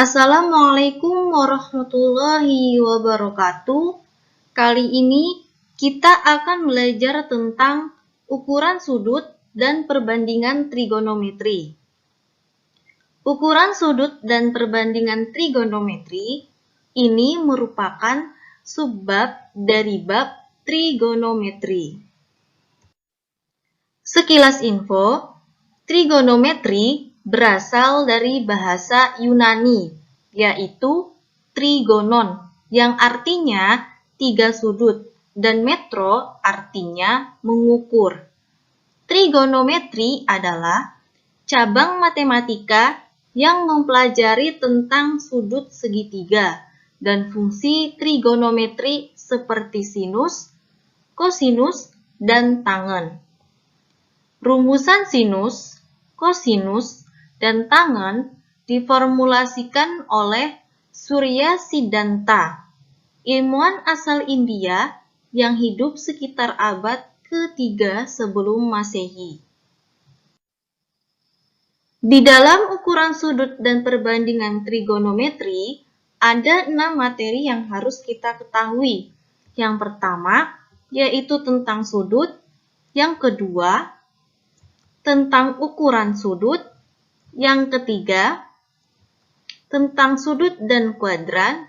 Assalamualaikum warahmatullahi wabarakatuh. Kali ini kita akan belajar tentang ukuran sudut dan perbandingan trigonometri. Ukuran sudut dan perbandingan trigonometri ini merupakan subbab dari bab trigonometri. Sekilas info, trigonometri berasal dari bahasa Yunani, yaitu trigonon, yang artinya 3 sudut, dan metro artinya mengukur. Trigonometri adalah cabang matematika yang mempelajari tentang sudut segitiga dan fungsi trigonometri seperti sinus, kosinus, dan tangen. Rumusan sinus, kosinus, dan tangen diformulasikan oleh Surya Siddhanta, ilmuwan asal India yang hidup sekitar abad ke-3 sebelum Masehi. Di dalam ukuran sudut dan perbandingan trigonometri, ada 6 materi yang harus kita ketahui. Yang pertama, yaitu tentang sudut. Yang kedua, tentang ukuran sudut. Yang ketiga, tentang sudut dan kuadran.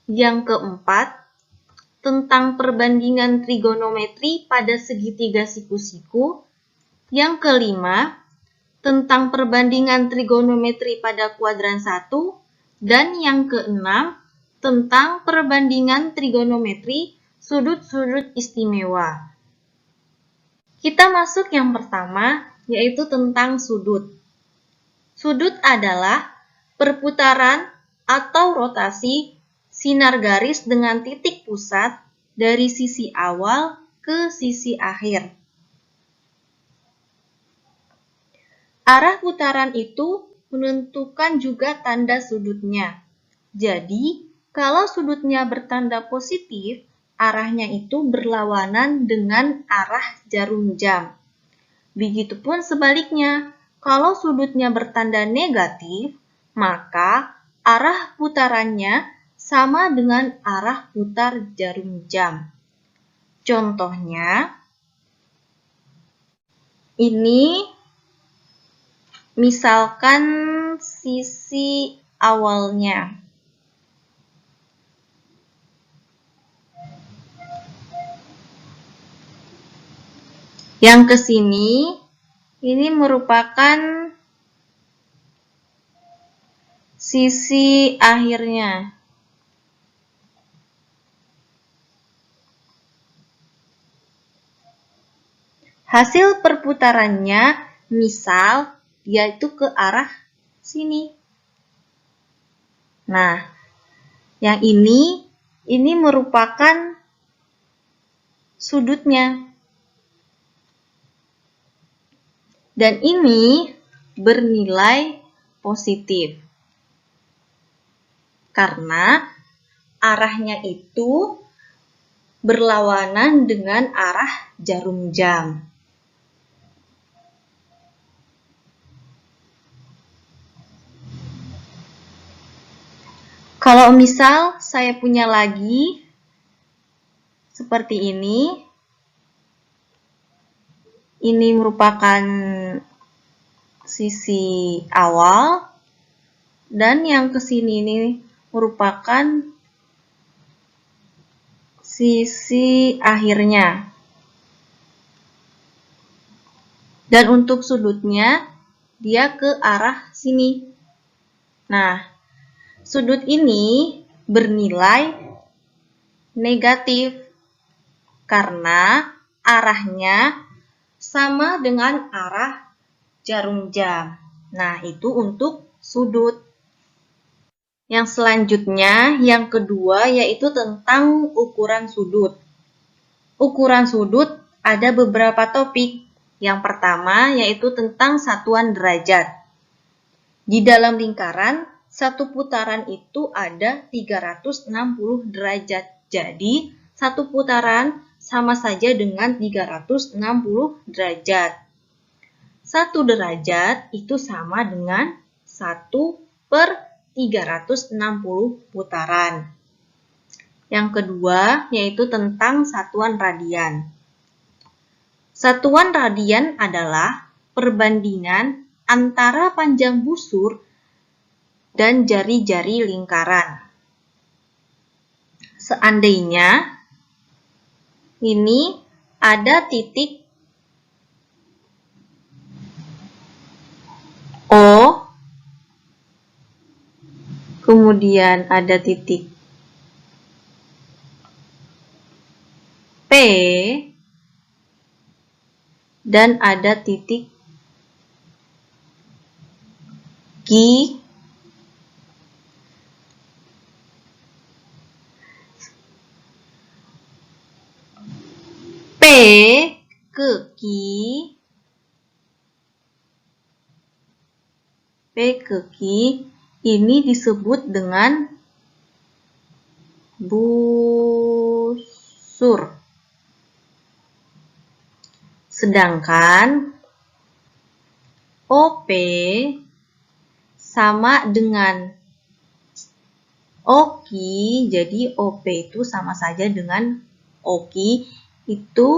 Yang keempat, tentang perbandingan trigonometri pada segitiga siku-siku. Yang kelima, tentang perbandingan trigonometri pada kuadran 1. Dan yang keenam, tentang perbandingan trigonometri sudut-sudut istimewa. Kita masuk yang pertama, yaitu tentang sudut. Sudut adalah perputaran atau rotasi sinar garis dengan titik pusat dari sisi awal ke sisi akhir. Arah putaran itu menentukan juga tanda sudutnya. Jadi, kalau sudutnya bertanda positif, arahnya itu berlawanan dengan arah jarum jam. Begitupun sebaliknya, kalau sudutnya bertanda negatif, maka arah putarannya sama dengan arah putar jarum jam. Contohnya, ini misalkan sisi awalnya. Yang ke sini, ini merupakan sisi akhirnya. Hasil perputarannya, misal, yaitu ke arah sini. Nah, yang ini merupakan sudutnya. Dan ini bernilai positif. Karena arahnya itu berlawanan dengan arah jarum jam. Kalau misal saya punya lagi seperti ini merupakan sisi awal, dan yang ke sini ini merupakan sisi akhirnya. Dan untuk sudutnya, dia ke arah sini. Nah, sudut ini bernilai negatif karena arahnya sama dengan arah jarum jam. Nah, itu untuk sudut. Yang selanjutnya, yang kedua, yaitu tentang ukuran sudut. Ukuran sudut ada beberapa topik. Yang pertama, yaitu tentang satuan derajat. Di dalam lingkaran, satu putaran itu ada 360 derajat. Jadi, satu putaran sama saja dengan 360 derajat. 1 derajat itu sama dengan 1/3. 360 putaran. Yang kedua yaitu tentang satuan radian. Satuan radian adalah perbandingan antara panjang busur dan jari-jari lingkaran. Seandainya ini ada titik O, kemudian ada titik P, dan ada titik Q, P ke Q, P ke Q ini disebut dengan busur. Sedangkan OP sama dengan OQ, jadi OP itu sama saja dengan OQ, itu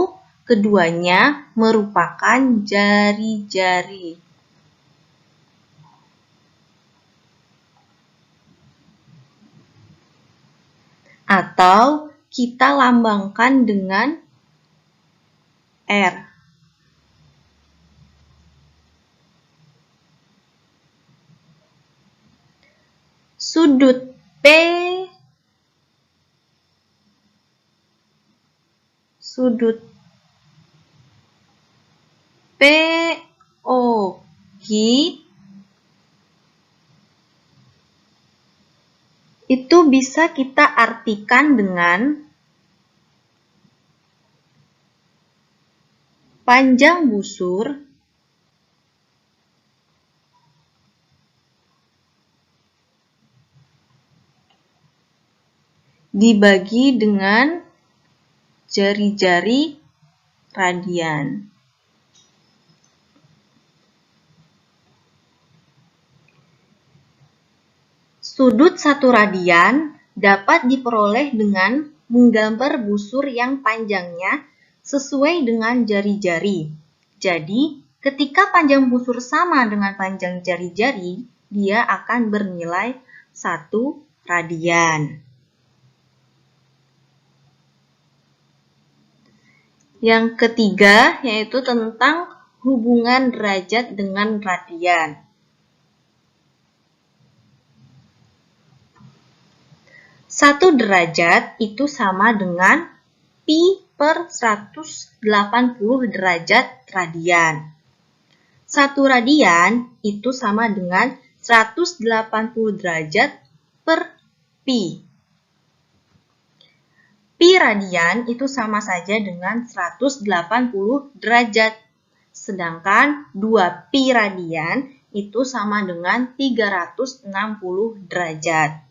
keduanya merupakan jari-jari. Atau kita lambangkan dengan R. Sudut POQ itu bisa kita artikan dengan panjang busur dibagi dengan jari-jari radian. Sudut satu radian dapat diperoleh dengan menggambar busur yang panjangnya sesuai dengan jari-jari. Jadi, ketika panjang busur sama dengan panjang jari-jari, dia akan bernilai 1 radian. Yang ketiga yaitu tentang hubungan derajat dengan radian. Satu derajat itu sama dengan pi per 180 derajat radian. Satu radian itu sama dengan 180 derajat per pi. Pi radian itu sama saja dengan 180 derajat. Sedangkan 2 pi radian itu sama dengan 360 derajat.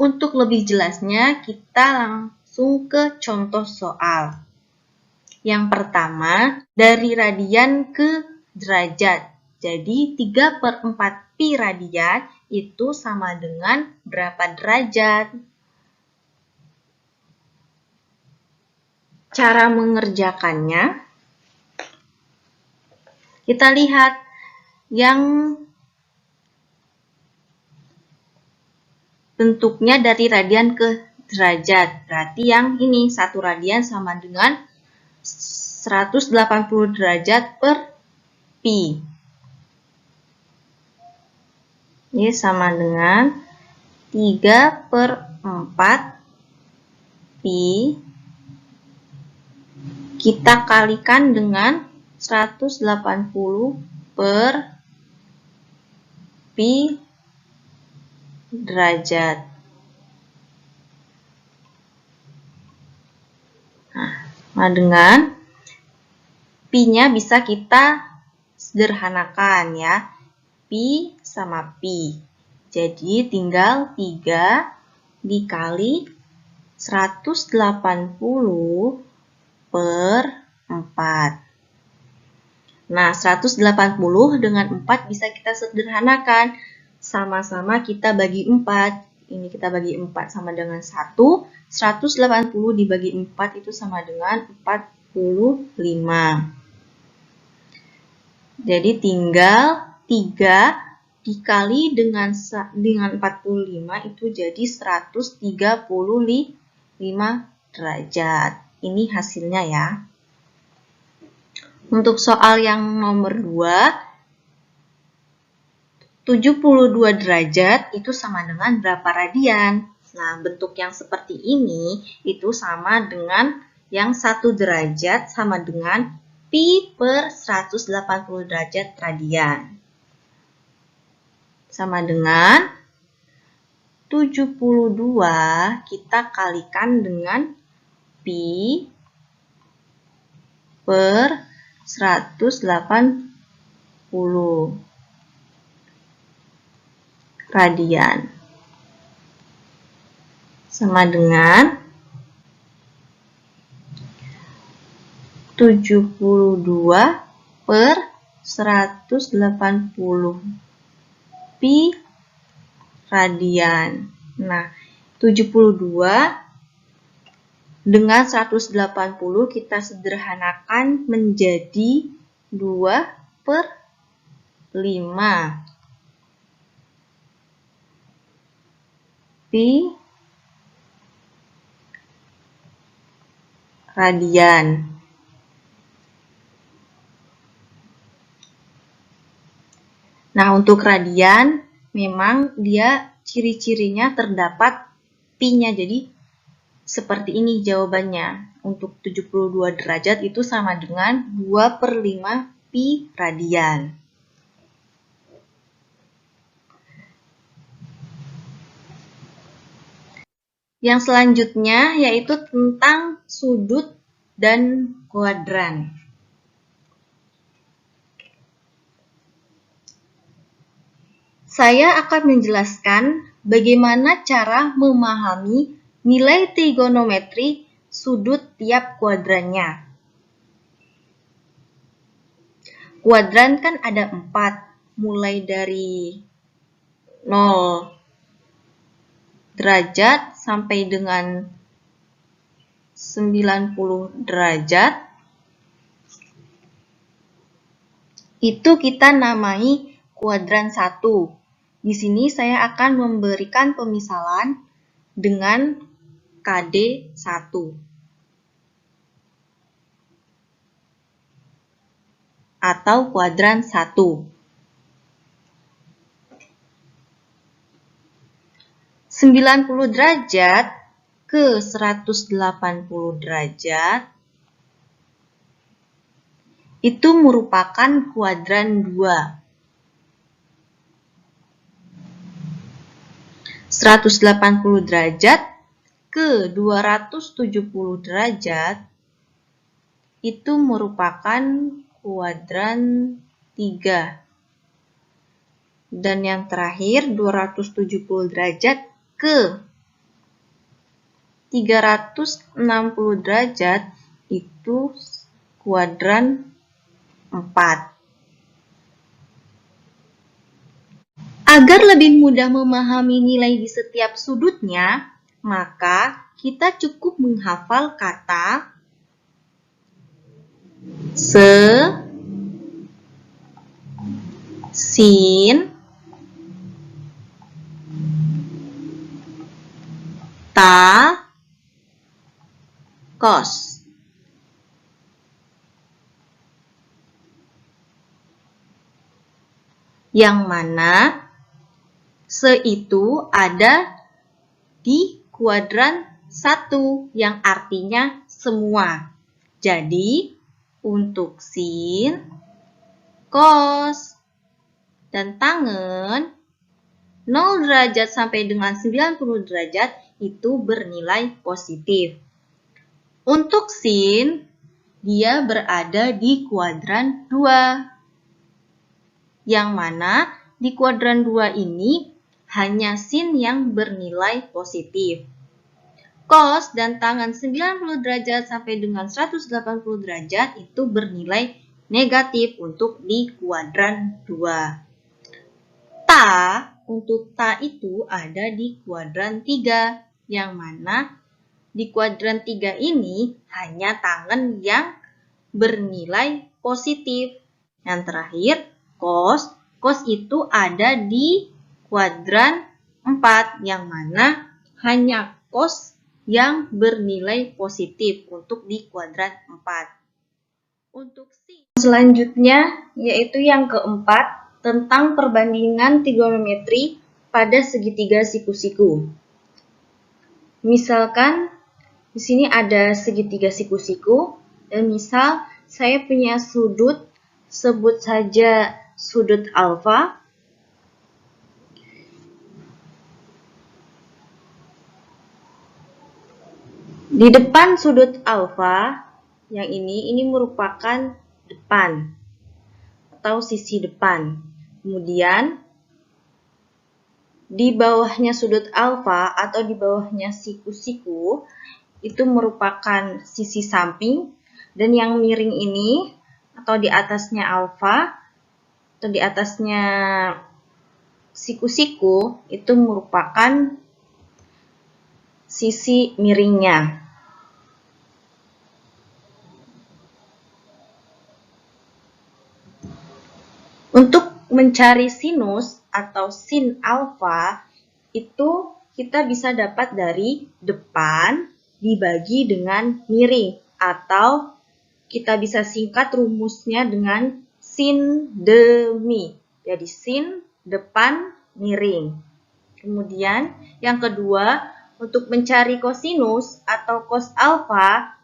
Untuk lebih jelasnya, kita langsung ke contoh soal. Yang pertama, dari radian ke derajat. Jadi, 3/4 pi radian itu sama dengan berapa derajat? Cara mengerjakannya, kita lihat yang bentuknya dari radian ke derajat. Berarti yang ini, satu radian sama dengan 180 derajat per pi. Ini sama dengan 3/4 pi. Kita kalikan dengan 180 per pi derajat. Nah, dengan pi-nya bisa kita sederhanakan ya. Pi sama pi. Jadi tinggal 3 dikali 180 per 4. Nah, 180 dengan 4 bisa kita sederhanakan. sama-sama kita bagi 4. Ini kita bagi 4 sama dengan 1. 180 dibagi 4 itu sama dengan 45. Jadi tinggal 3 dikali dengan 45 itu jadi 135 derajat. Ini hasilnya ya. Untuk soal yang nomor 2, 72 derajat itu sama dengan berapa radian? Nah, bentuk yang seperti ini itu sama dengan yang 1 derajat sama dengan pi per 180 derajat radian. Sama dengan 72 kita kalikan dengan pi per 180 radian. Sama dengan 72 per 180 pi radian. Nah, 72 dengan 180 kita sederhanakan menjadi 2 per 5 pi radian. Nah, untuk radian memang dia ciri-cirinya terdapat pi-nya. Jadi seperti ini jawabannya. Untuk 72 derajat itu sama dengan 2 per 5 pi radian. Yang selanjutnya yaitu tentang sudut dan kuadran. Saya akan menjelaskan bagaimana cara memahami nilai trigonometri sudut tiap kuadrannya. Kuadran kan ada 4, mulai dari 0 derajat sampai dengan 90 derajat. Itu kita namai kuadran 1. Di sini saya akan memberikan pemisalan dengan KD 1 atau kuadran 1. 90 derajat ke 180 derajat itu merupakan kuadran 2. 180 derajat ke 270 derajat itu merupakan kuadran 3. Dan yang terakhir 270 derajat ke 360 derajat itu kuadran 4. Agar lebih mudah memahami nilai di setiap sudutnya, maka kita cukup menghafal kata se, sin, ta, kos. Yang mana se itu ada di kuadran 1 yang artinya semua. Jadi untuk sin, kos, dan tangen 0 derajat sampai dengan 90 derajat itu bernilai positif. Untuk sin, dia berada di kuadran 2. Yang mana di kuadran 2 ini hanya sin yang bernilai positif. Kos dan tangen 90 derajat sampai dengan 180 derajat itu bernilai negatif untuk di kuadran 2. Ta untuk ta itu ada di kuadran 3, yang mana di kuadran 3 ini hanya tangen yang bernilai positif. Yang terakhir, kos. Kos itu ada di kuadran 4, yang mana hanya kos yang bernilai positif untuk di kuadran 4. Untuk selanjutnya, yaitu yang keempat, tentang perbandingan trigonometri pada segitiga siku-siku. Misalkan di sini ada segitiga siku-siku, dan misal saya punya sudut, sebut saja sudut alfa. Di depan sudut alfa, yang ini merupakan depan atau sisi depan. Kemudian di bawahnya sudut alfa atau di bawahnya siku-siku itu merupakan sisi samping, dan yang miring ini atau di atasnya alfa atau di atasnya siku-siku itu merupakan sisi miringnya. Untuk mencari sinus atau sin alfa itu kita bisa dapat dari depan dibagi dengan miring, atau kita bisa singkat rumusnya dengan sin demi. Jadi sin depan miring. Kemudian yang kedua, untuk mencari kosinus atau cos alfa,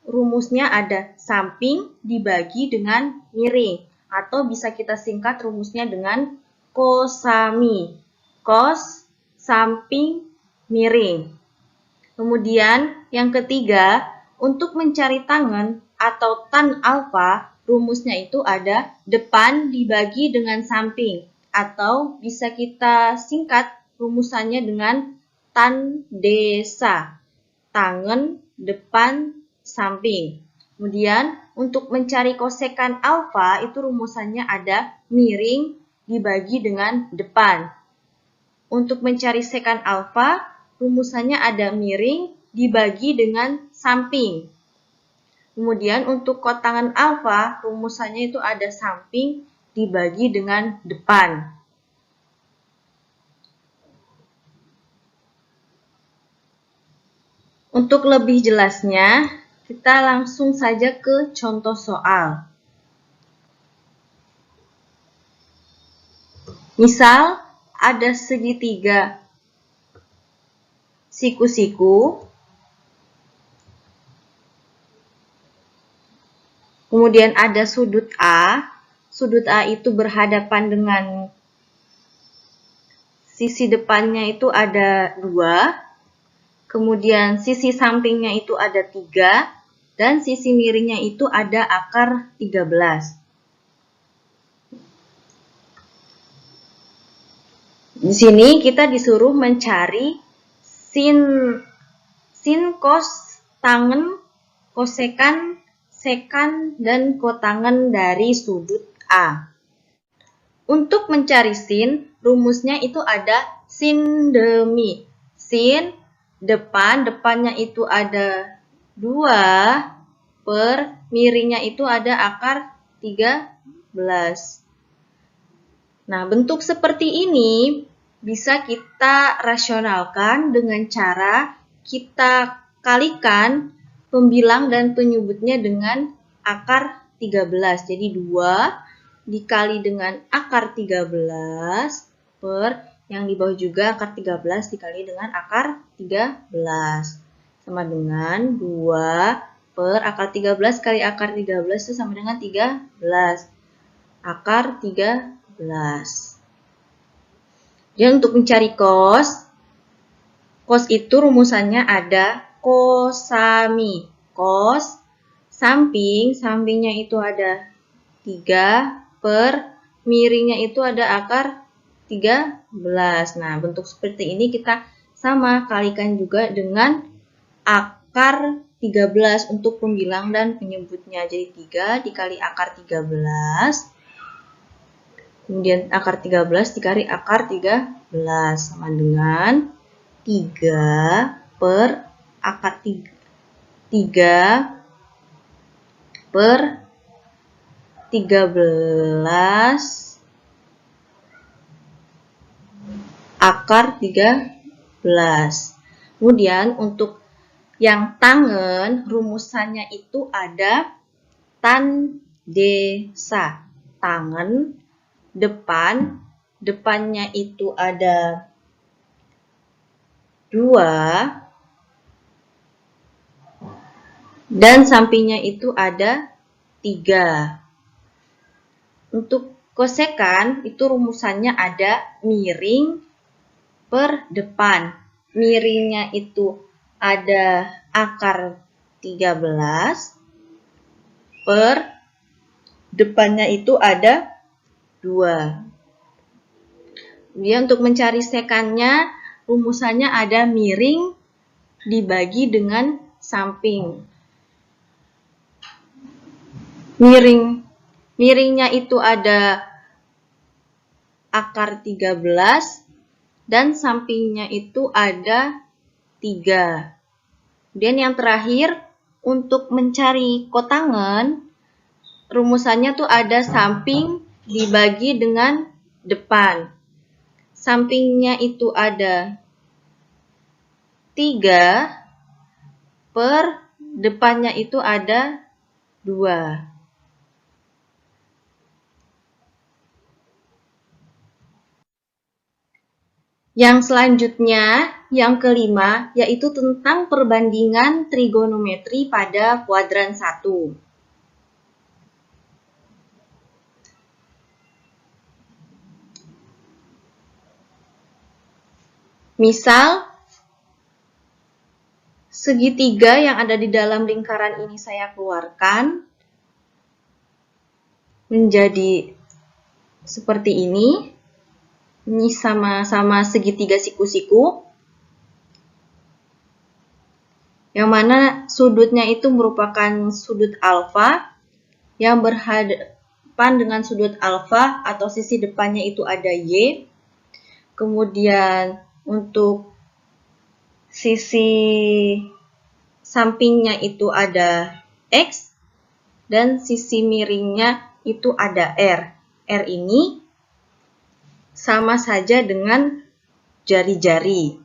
rumusnya ada samping dibagi dengan miring, atau bisa kita singkat rumusnya dengan kosami. Kos samping miring. Kemudian yang ketiga, untuk mencari tangen atau tan alfa, rumusnya itu ada depan dibagi dengan samping, atau bisa kita singkat rumusannya dengan tan desa. Tangen, depan, samping. Kemudian untuk mencari kosekan alfa itu rumusannya ada miring dibagi dengan depan. Untuk mencari sekan alfa rumusannya ada miring dibagi dengan samping. Kemudian untuk kotangan alfa rumusannya itu ada samping dibagi dengan depan. Untuk lebih jelasnya, kita langsung saja ke contoh soal. Misal, ada segitiga siku-siku, kemudian ada sudut A. Sudut A itu berhadapan dengan sisi depannya itu ada 2. Kemudian sisi sampingnya itu ada 3, dan sisi miringnya itu ada akar 13. Di sini kita disuruh mencari sin cos tangen, kosekan, sekan, dan kotangen dari sudut A. Untuk mencari sin, rumusnya itu ada sin demi. Sin depannya itu ada 2 per miringnya itu ada akar 13. Nah, bentuk seperti ini bisa kita rasionalkan dengan cara kita kalikan pembilang dan penyebutnya dengan akar 13. Jadi 2 dikali dengan akar 13 per yang di bawah juga akar 13 dikali dengan akar 13. Sama dengan 2 per akar 13 kali akar 13 itu sama dengan 13. Akar 13. Jadi untuk mencari kos itu rumusannya ada kosami. Kos sampingnya itu ada 3 per miringnya itu ada akar 13. Nah, bentuk seperti ini kita sama kalikan juga dengan akar 13 untuk pembilang dan penyebutnya. Jadi 3 dikali akar 13 Kemudian akar 13 dikali akar 13 sama dengan 3 per akar 3 per 13 akar 13. Kemudian untuk yang tangen, rumusannya itu ada tan desa. Tangen, depan, depannya itu ada 2, dan sampingnya itu ada 3. Untuk kosekan itu rumusannya ada miring per depan. Miringnya itu ada akar 13 per depannya itu ada 2. Kemudian untuk mencari sekannya, rumusannya ada miring dibagi dengan samping. Miringnya itu ada akar 13 dan sampingnya itu ada 3. Kemudian yang terakhir, untuk mencari kotangan, rumusannya tuh ada samping dibagi dengan depan. Sampingnya itu ada 3 per depannya itu ada 2. Yang selanjutnya, yang kelima, yaitu tentang perbandingan trigonometri pada kuadran 1. Misal, segitiga yang ada di dalam lingkaran ini saya keluarkan menjadi seperti ini. Ini sama-sama segitiga siku-siku. Yang mana sudutnya itu merupakan sudut alfa yang berhadapan dengan sudut alfa atau sisi depannya itu ada Y. Kemudian untuk sisi sampingnya itu ada X dan sisi miringnya itu ada R. R ini sama saja dengan jari-jari.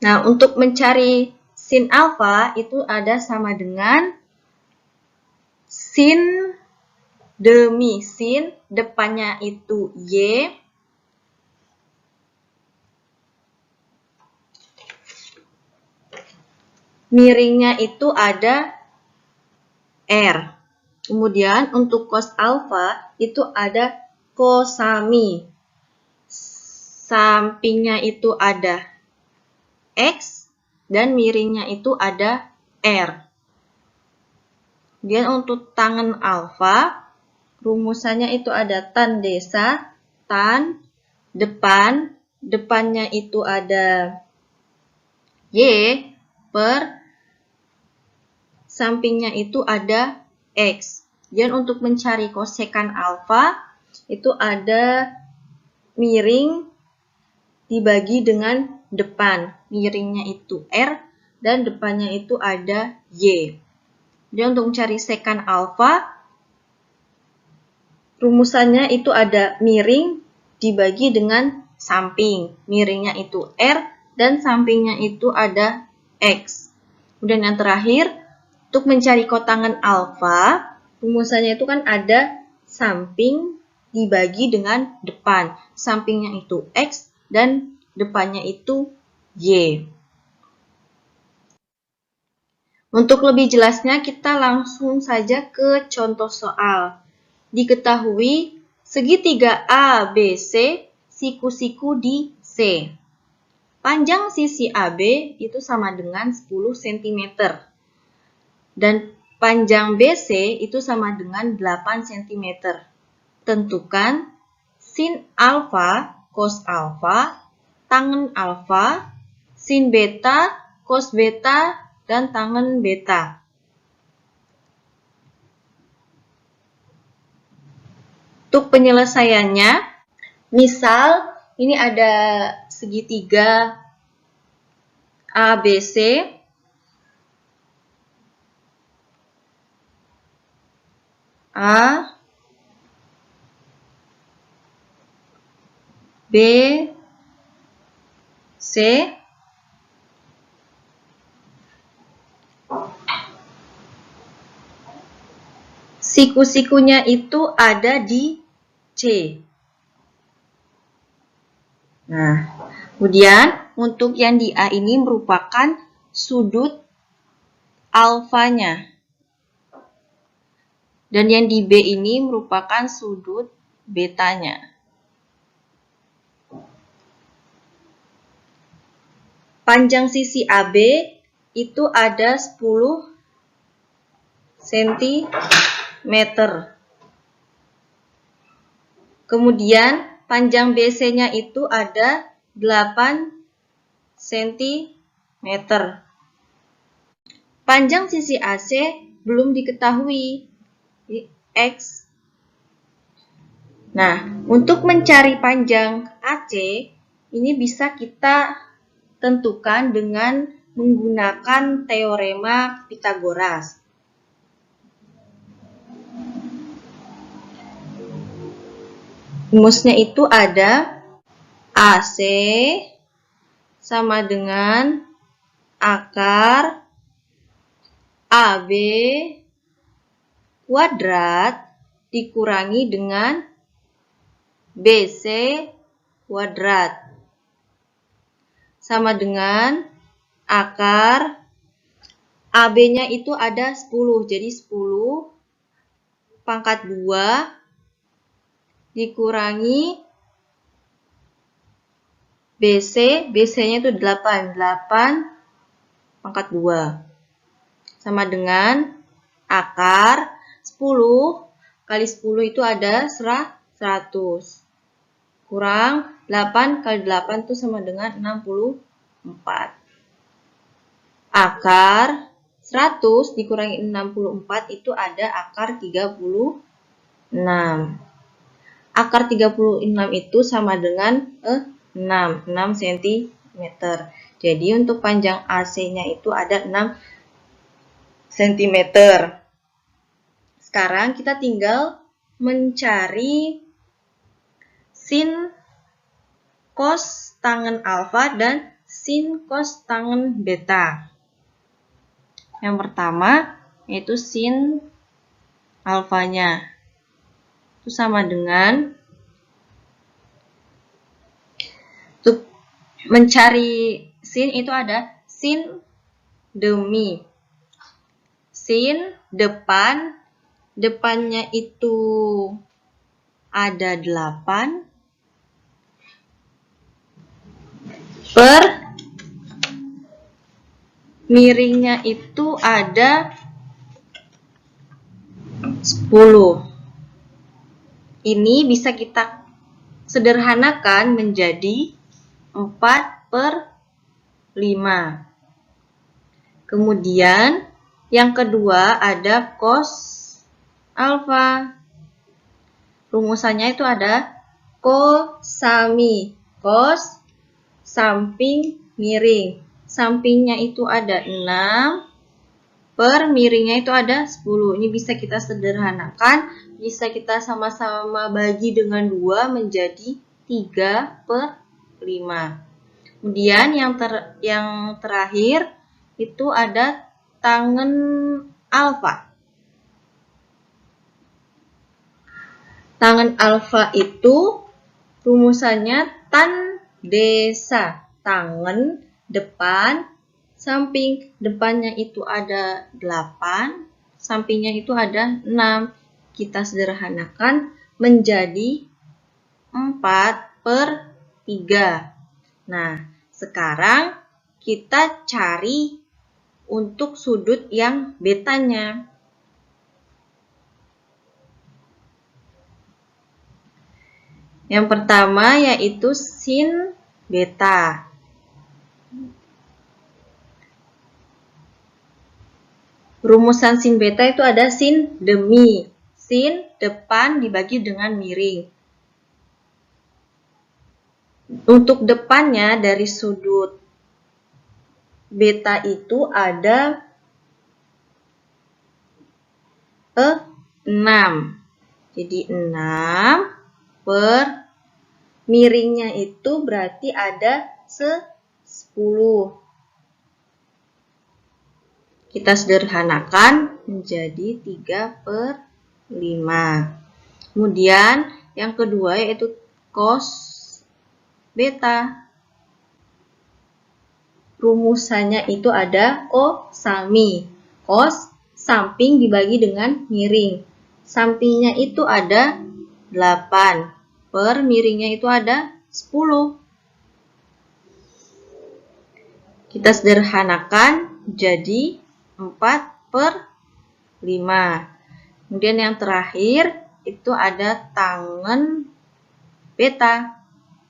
Nah, untuk mencari sin alfa itu ada sama dengan sin demi sin, depannya itu Y, miringnya itu ada R. Kemudian untuk cos alfa itu ada cosami. Sampingnya itu ada X dan miringnya itu ada R. Kemudian untuk tangen alfa, rumusannya itu ada tan desa, tan, depan, depannya itu ada Y, per, sampingnya itu ada X. Dan untuk mencari kosekan alfa, itu ada miring dibagi dengan depan. Miringnya itu R, dan depannya itu ada Y. Dan untuk mencari sekan alfa, rumusannya itu ada miring dibagi dengan samping. Miringnya itu R dan sampingnya itu ada X. Kemudian yang terakhir, untuk mencari kotangan alfa, rumusannya itu kan ada samping dibagi dengan depan. Sampingnya itu X dan depannya itu Y. Untuk lebih jelasnya, kita langsung saja ke contoh soal. Diketahui segitiga ABC siku-siku di C. Panjang sisi AB itu sama dengan 10 cm. Dan panjang BC itu sama dengan 8 cm. Tentukan sin alfa, cos alfa, tangen alfa, sin beta, cos beta, dan tangen beta. Untuk penyelesaiannya, misal ini ada segitiga ABC. A, B, C, siku-sikunya itu ada di C. Nah, kemudian untuk yang di A ini merupakan sudut alfanya. Dan yang di B ini merupakan sudut betanya. Panjang sisi AB itu ada 10 cm. Kemudian panjang BC-nya itu ada 8 cm. Panjang sisi AC belum diketahui, X. Nah, untuk mencari panjang AC, ini bisa kita tentukan dengan menggunakan teorema Pythagoras. Rumusnya itu ada AC sama dengan akar AB kuadrat dikurangi dengan BC kuadrat sama dengan akar AB-nya itu ada 10, jadi 10 pangkat 2 dikurangi BC, BC-nya itu 8 pangkat 2 sama dengan akar 10 kali 10 itu ada 100 kurang 8 kali 8 itu sama dengan 64. Akar 100 dikurangi 64 itu ada akar 36. Akar 36 itu sama dengan 6 cm. Jadi untuk panjang AC-nya itu ada 6 cm. Sekarang kita tinggal mencari sin cos tangen alfa dan sin cos tangen beta. Yang pertama yaitu sin alfanya. Itu sama dengan, untuk mencari sin itu ada sin demi. Sin depan, depannya itu ada 8 per miringnya itu ada 10. Ini bisa kita sederhanakan menjadi 4/5. Kemudian yang kedua ada cos alfa. Rumusannya itu ada cosami, cos samping miring. Sampingnya itu ada 6 per miringnya itu ada 10. Ini bisa kita sederhanakan, bisa kita sama-sama bagi dengan 2 menjadi 3/5. Kemudian yang terakhir itu ada tangen alfa. Tangen alfa itu rumusannya tan desa. Tangen depan, samping. Depannya itu ada 8, sampingnya itu ada 6. Kita sederhanakan menjadi 4/3. Nah, sekarang kita cari untuk sudut yang betanya. Yang pertama yaitu sin beta. Rumusan sin beta itu ada sin demi. sin depan dibagi dengan miring. Untuk depannya dari sudut beta itu ada 6. Jadi 6 per miringnya itu berarti ada 10. Kita sederhanakan menjadi 3/5. Kemudian yang kedua yaitu cos beta. Rumusannya itu ada kosami. Cos samping dibagi dengan miring. Sampingnya itu ada 8. Per miringnya itu ada 10. Kita sederhanakan jadi 4/5. Kemudian yang terakhir itu ada tangen beta.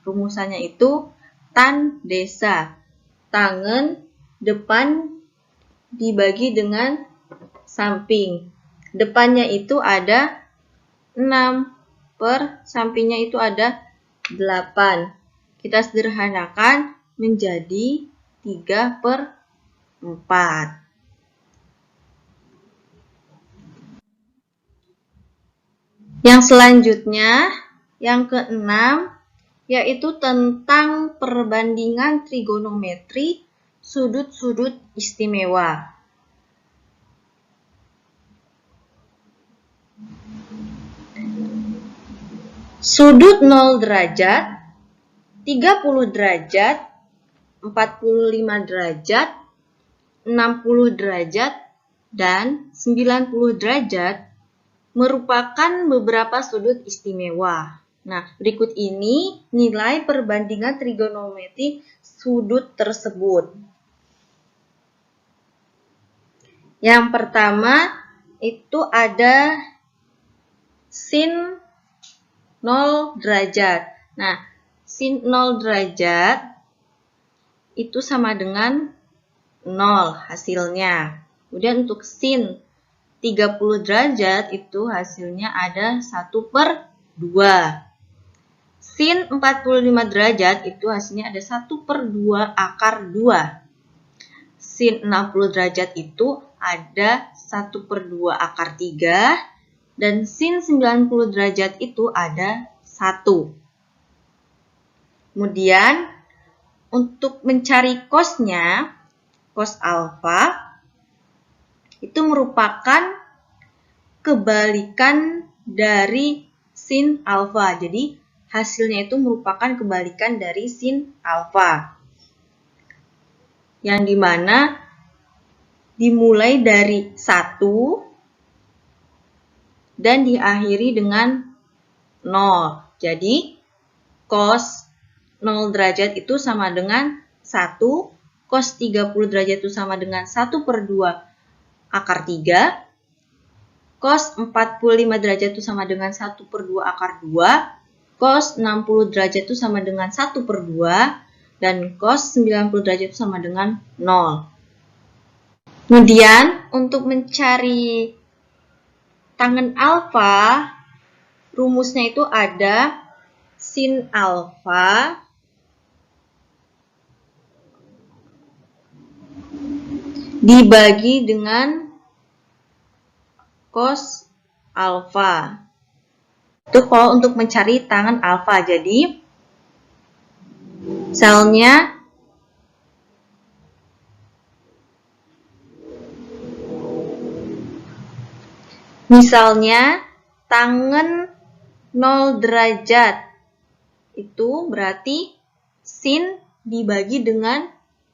Rumusannya itu tan desa. Tangen depan dibagi dengan samping. Depannya itu ada 6 per sampingnya itu ada 8. Kita sederhanakan menjadi 3/4. Yang selanjutnya, yang keenam, yaitu tentang perbandingan trigonometri sudut-sudut istimewa. Sudut 0 derajat, 30 derajat, 45 derajat, 60 derajat, dan 90 derajat merupakan beberapa sudut istimewa. Nah, berikut ini nilai perbandingan trigonometri sudut tersebut. Yang pertama itu ada sin 0 derajat. Nah, sin 0 derajat itu sama dengan 0 hasilnya. Kemudian untuk sin 30 derajat itu hasilnya ada 1/2. Sin 45 derajat itu hasilnya ada 1/2 akar 2. Sin 60 derajat itu ada 1/2 akar 3. Dan sin 90 derajat itu ada 1. Kemudian untuk mencari cosnya, cos alfa itu merupakan kebalikan dari sin alfa. Jadi hasilnya itu merupakan kebalikan dari sin alfa. Yang dimana dimulai dari 1 dan diakhiri dengan 0. Jadi cos 0 derajat itu sama dengan 1, cos 30 derajat itu sama dengan 1/2 akar 3, cos 45 derajat itu sama dengan 1/2 akar 2, cos 60 derajat itu sama dengan 1/2, dan cos 90 derajat itu sama dengan 0. Kemudian untuk mencari tangen alfa, rumusnya itu ada sin alfa dibagi dengan cos alfa. Itu kalau untuk mencari tangen alfa. Jadi misalnya tangen 0 derajat itu berarti sin dibagi dengan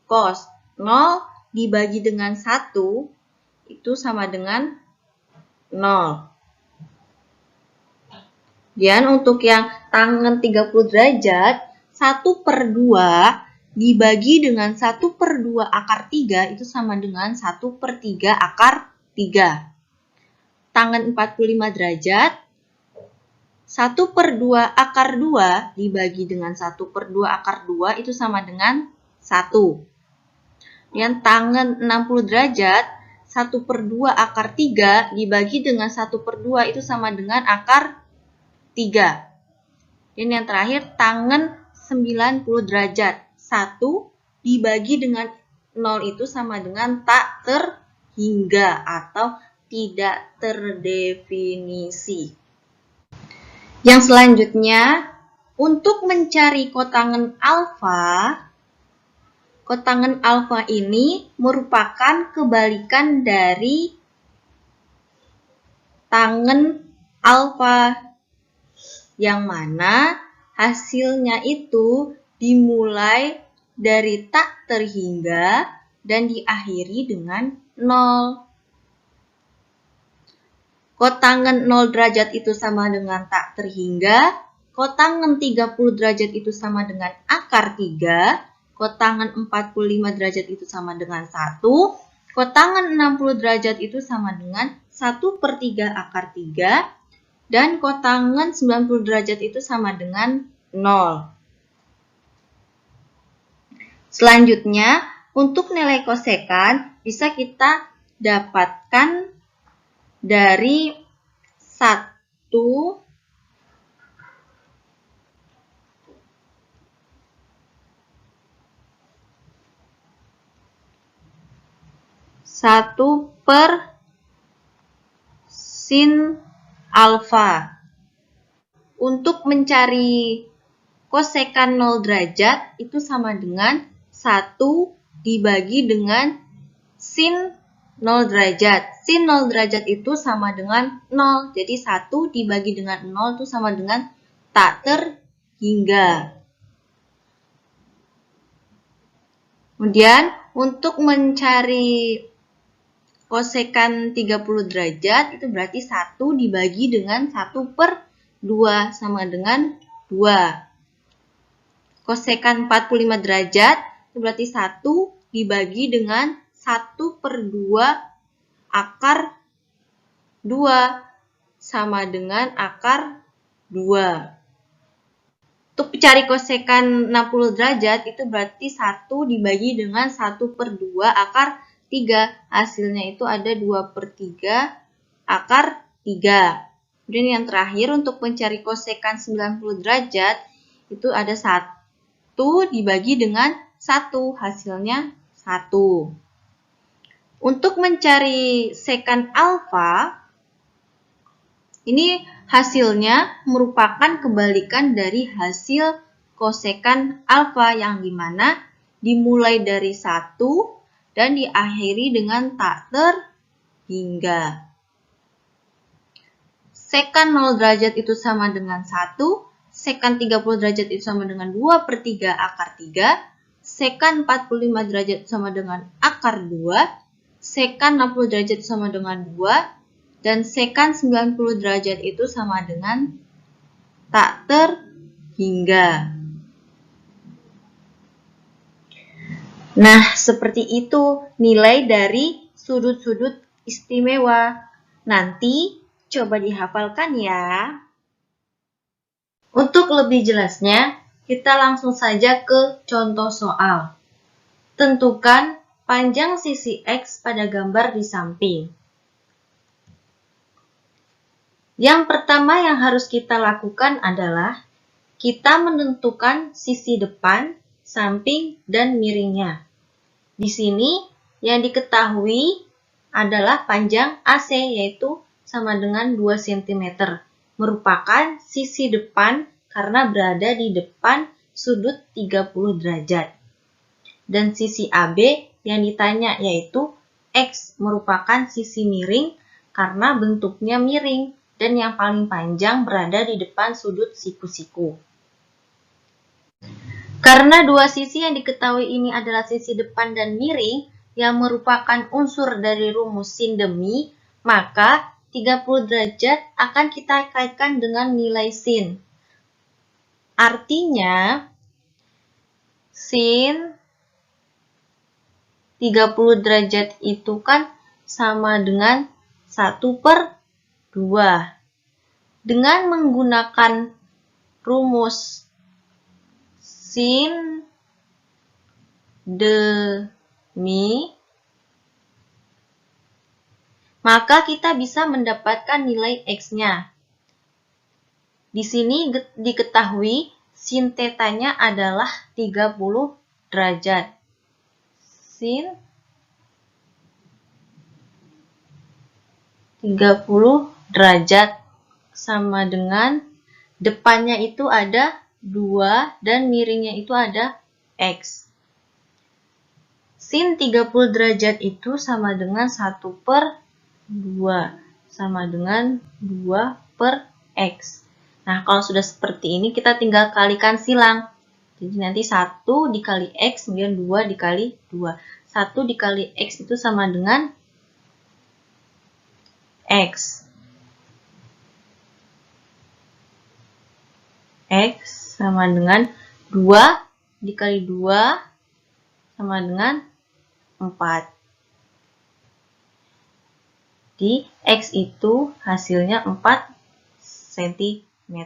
cos. 0 dibagi dengan 1 itu sama dengan 0. Dan untuk yang tangen 30 derajat, 1/2 dibagi dengan 1/2 akar 3 itu sama dengan 1/3 akar 3. Tangen 45 derajat, 1/2 akar 2 dibagi dengan 1/2 akar 2 itu sama dengan 1. Dan tangen 60 derajat, 1/2 akar 3 dibagi dengan 1/2 itu sama dengan akar 3. Dan yang terakhir, tangen 90 derajat. 1 dibagi dengan 0 itu sama dengan tak terhingga atau tidak terdefinisi. Yang selanjutnya, untuk mencari kotangen alfa ini merupakan kebalikan dari tangen alfa, yang mana hasilnya itu dimulai dari tak terhingga dan diakhiri dengan 0. Kotangen 0 derajat itu sama dengan tak terhingga, kotangen 30 derajat itu sama dengan akar 3, kotangen 45 derajat itu sama dengan 1, kotangen 60 derajat itu sama dengan 1/3 akar 3, dan kotangen 90 derajat itu sama dengan 0. Selanjutnya, untuk nilai kosekan bisa kita dapatkan dari 1 per sin alfa. Untuk mencari kosekan 0 derajat itu sama dengan 1 dibagi dengan sin 0 derajat. Sin 0 derajat itu sama dengan 0. Jadi 1 dibagi dengan 0 itu sama dengan tak terhingga. Kemudian untuk mencari kosekan 30 derajat itu berarti 1 dibagi dengan 1/2 sama dengan 2. Kosekan 45 derajat itu berarti 1 dibagi dengan 1/2 akar 2 sama dengan akar 2. Untuk mencari kosekan 60 derajat itu berarti 1 dibagi dengan 1/2 akar 3. Hasilnya itu ada 2/3 akar 3. Kemudian yang terakhir untuk mencari kosekan 90 derajat itu ada 1 dibagi dengan 1. Hasilnya 1. Untuk mencari sekan alfa, ini hasilnya merupakan kebalikan dari hasil kosekan alfa yang dimana dimulai dari 1 dan diakhiri dengan tak terhingga. Sekan 0 derajat itu sama dengan 1, sekan 30 derajat itu sama dengan 2/3 akar 3, sekan 45 derajat sama dengan akar 2, sekan 60 derajat sama dengan 2, dan sekan 90 derajat itu sama dengan tak terhingga. Nah, seperti itu nilai dari sudut-sudut istimewa. Nanti coba dihafalkan ya. Untuk lebih jelasnya, kita langsung saja ke contoh soal. Tentukan panjang sisi X pada gambar di samping. Yang pertama yang harus kita lakukan adalah kita menentukan sisi depan, samping, dan miringnya. Di sini yang diketahui adalah panjang AC yaitu sama dengan 2 cm. Merupakan sisi depan karena berada di depan sudut 30 derajat. Dan sisi AB yang ditanya yaitu X merupakan sisi miring karena bentuknya miring dan yang paling panjang berada di depan sudut siku-siku. Karena dua sisi yang diketahui ini adalah sisi depan dan miring yang merupakan unsur dari rumus sin demi, maka 30 derajat akan kita kaitkan dengan nilai sin. Artinya, sin 30 derajat itu kan sama dengan 1/2. Dengan menggunakan rumus sin demi, maka kita bisa mendapatkan nilai X-nya. Di sini diketahui sin tetanya adalah 30 derajat. Sin 30 derajat sama dengan depannya itu ada 2 dan miringnya itu ada X. Sin 30 derajat itu sama dengan 1/2 sama dengan 2 per X. Nah, kalau sudah seperti ini kita tinggal kalikan silang. Jadi nanti 1 dikali X kemudian 2 dikali 2. 1 dikali X itu sama dengan X. X sama dengan 2 dikali 2 sama dengan 4. Di X itu hasilnya 4 cm.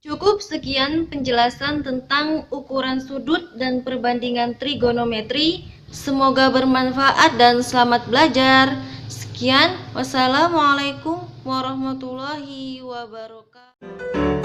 Cukup sekian penjelasan tentang ukuran sudut dan perbandingan trigonometri. Semoga bermanfaat dan selamat belajar. Sekian, wassalamualaikum warahmatullahi wabarakatuh.